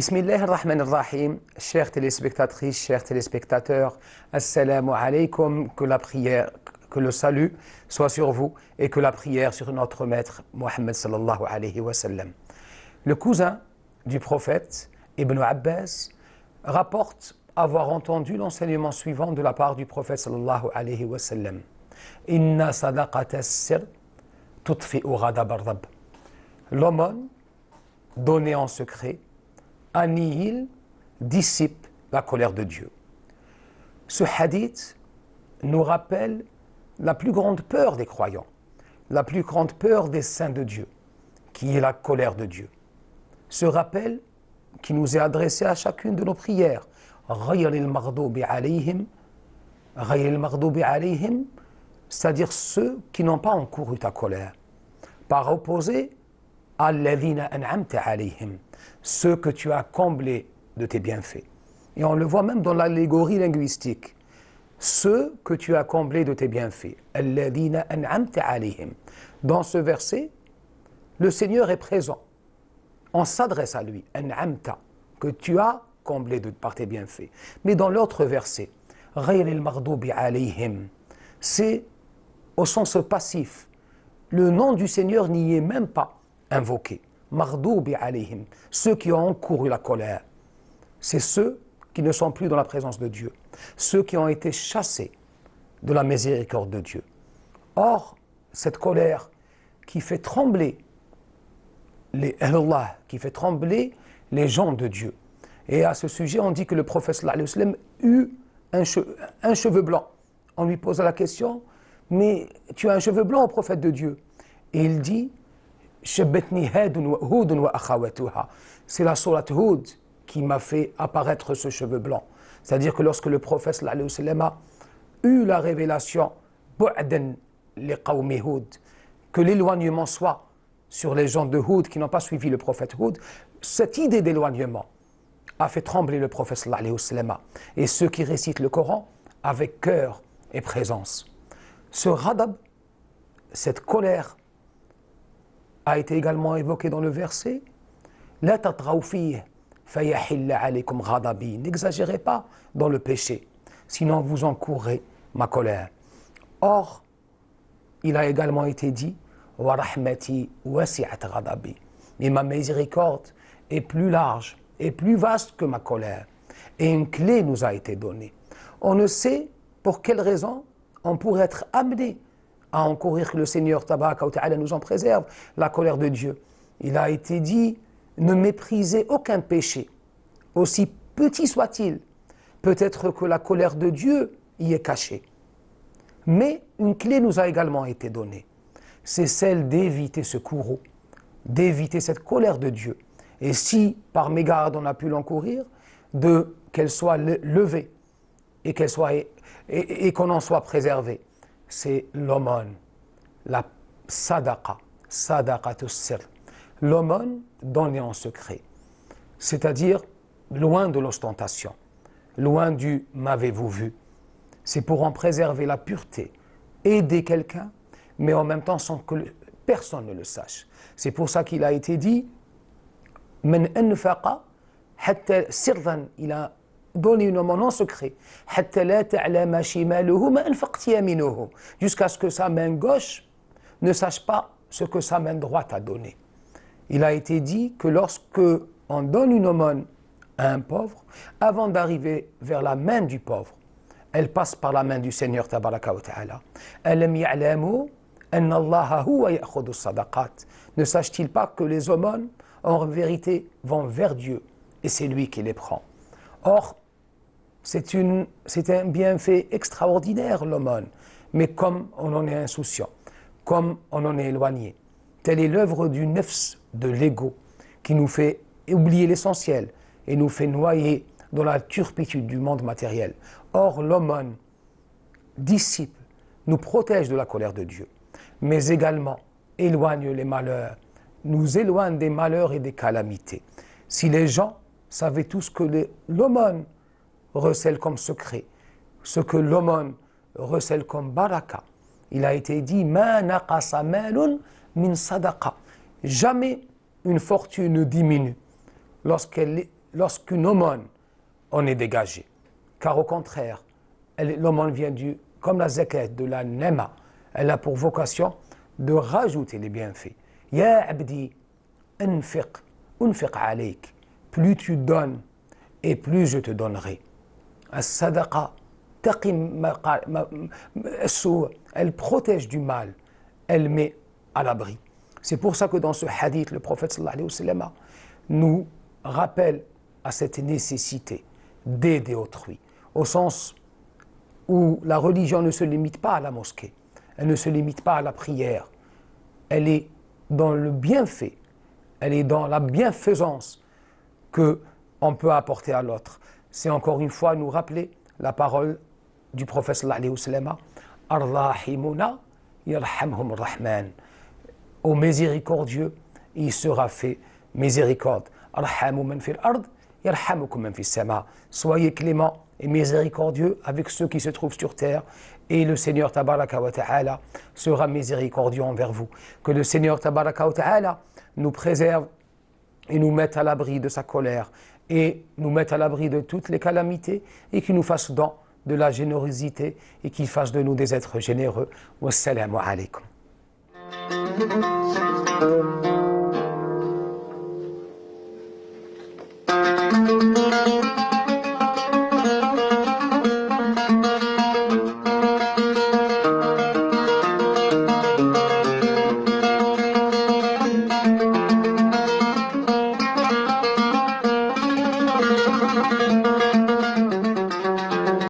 Bismillah ar-Rahman ar-Rahim, chères téléspectatrices, chers téléspectateurs, Assalamu alaikum, que la prière, que le salut soit sur vous et que la prière sur notre maître Mohammed sallallahu alayhi wa sallam. Le cousin du prophète, Ibn Abbas, rapporte avoir entendu l'enseignement suivant de la part du prophète sallallahu alayhi wa sallam. Inna sadaqata as-sir tutfi'u ghadab ar-rabb. L'aumône donnée en secret annihile, dissipe la colère de Dieu. Ce hadith nous rappelle la plus grande peur des croyants, la plus grande peur des saints de Dieu, qui est la colère de Dieu. Ce rappel qui nous est adressé à chacune de nos prières, ghayril maghdubi alayhim, c'est-à-dire ceux qui n'ont pas encouru ta colère. Par opposé, alladhina an'amta alayhim, ceux que tu as comblés de tes bienfaits. Et on le voit même dans l'allégorie linguistique. Ceux que tu as comblés de tes bienfaits. Alladhina an'amta alayhim. Dans ce verset, le Seigneur est présent. On s'adresse à lui. An'amta, que tu as comblé par tes bienfaits. Mais dans l'autre verset, ghayril maghdubi alayhim, c'est au sens passif. Le nom du Seigneur n'y est même pas invoqué. Maghdubi alayhim, ceux qui ont encouru la colère. C'est ceux qui ne sont plus dans la présence de Dieu. Ceux qui ont été chassés de la miséricorde de Dieu. Or, cette colère qui fait trembler les Allah, qui fait trembler les gens de Dieu. Et à ce sujet, on dit que le prophète sallallahu alayhi wa sallam eut un cheveu blanc. On lui posa la question, mais tu as un cheveu blanc au prophète de Dieu. Et il dit, c'est la sourate Hud qui m'a fait apparaître ce cheveu blanc. C'est-à-dire que lorsque le prophète sallallahu alayhi wa sallam a eu la révélation que l'éloignement soit sur les gens de Hud qui n'ont pas suivi le prophète Hud, cette idée d'éloignement a fait trembler le prophète sallallahu alayhi wa sallam et ceux qui récitent le Coran avec cœur et présence. Ce ghadab, cette colère, a été également évoqué dans le verset La tatraw fihi fayahilla alaykum ghadabi. N'exagérez pas dans le péché, sinon vous encourrez ma colère. Or, il a également été dit Wa rahmati wasi'at ghadabi. Mais ma miséricorde est plus large et plus vaste que ma colère. Et une clé nous a été donnée. On ne sait pour quelle raison on pourrait être amené à encourir que le Seigneur Tabaraka wa Ta'ala nous en préserve, la colère de Dieu. Il a été dit, ne méprisez aucun péché, aussi petit soit-il. Peut-être que la colère de Dieu y est cachée. Mais une clé nous a également été donnée. C'est celle d'éviter ce courroux, d'éviter cette colère de Dieu. Et si, par mégarde, on a pu l'encourir, qu'elle soit levée et qu'on en soit préservé. C'est l'aumône, la sadaqatus sir, l'aumône donnée en secret, c'est-à-dire loin de l'ostentation, loin du m'avez-vous vu. C'est pour en préserver la pureté, aider quelqu'un, mais en même temps sans que personne ne le sache. C'est pour ça qu'il a été dit, men anfaqa hatta sirran, il a donner une aumône en secret, jusqu'à ce que sa main gauche ne sache pas ce que sa main droite a donné. Il a été dit que lorsque on donne une aumône à un pauvre, avant d'arriver vers la main du pauvre, elle passe par la main du Seigneur Tabaraka wa Ta'ala. Alam ya'lamu anna Allaha huwa ya'khudhu as-sadaqat. Ne sache-t-il pas que les aumônes en vérité vont vers Dieu et c'est lui qui les prend. Or, c'est un bienfait extraordinaire, l'aumône. Mais comme on en est insouciant, comme on en est éloigné, telle est l'œuvre du nefs, de l'ego, qui nous fait oublier l'essentiel et nous fait noyer dans la turpitude du monde matériel. Or, l'aumône dissipe, nous protège de la colère de Dieu, mais également éloigne les malheurs, nous éloigne des malheurs et des calamités. Si les gens savaient tous que l'aumône recèle comme secret, ce que l'aumône recèle comme baraka. Il a été dit ma naqasa malun min sadaqa. Jamais une fortune ne diminue lorsqu'elle lorsqu'une aumône, on est dégagé. Car au contraire, l'aumône vient comme la zakat, de la nema. Elle a pour vocation de rajouter les bienfaits. Ya abdi, unfiq alayk. Plus tu donnes, et plus je te donnerai. As-sadaqa elle protège du mal, elle met à l'abri. C'est pour ça que dans ce hadith, le prophète sallallahu alayhi wa sallam nous rappelle à cette nécessité d'aider autrui, au sens où la religion ne se limite pas à la mosquée, elle ne se limite pas à la prière, elle est dans le bienfait, elle est dans la bienfaisance qu'on peut apporter à l'autre. C'est encore une fois nous rappeler la parole du prophète sallallahu alayhi wa sallam, Ar-Rahimuna yarhamhum Rahman. Au miséricordieux, il sera fait miséricorde. Arhamu man fil ard, yarhamukum man fis sama. Soyez clément et miséricordieux avec ceux qui se trouvent sur terre, et le Seigneur Tabaraka wa Ta'ala sera miséricordieux envers vous. Que le Seigneur Tabaraka wa Ta'ala nous préserve et nous mette à l'abri de sa colère, et nous mette à l'abri de toutes les calamités, et qu'il nous fasse don de la générosité, et qu'il fasse de nous des êtres généreux. Wassalamu alaikum.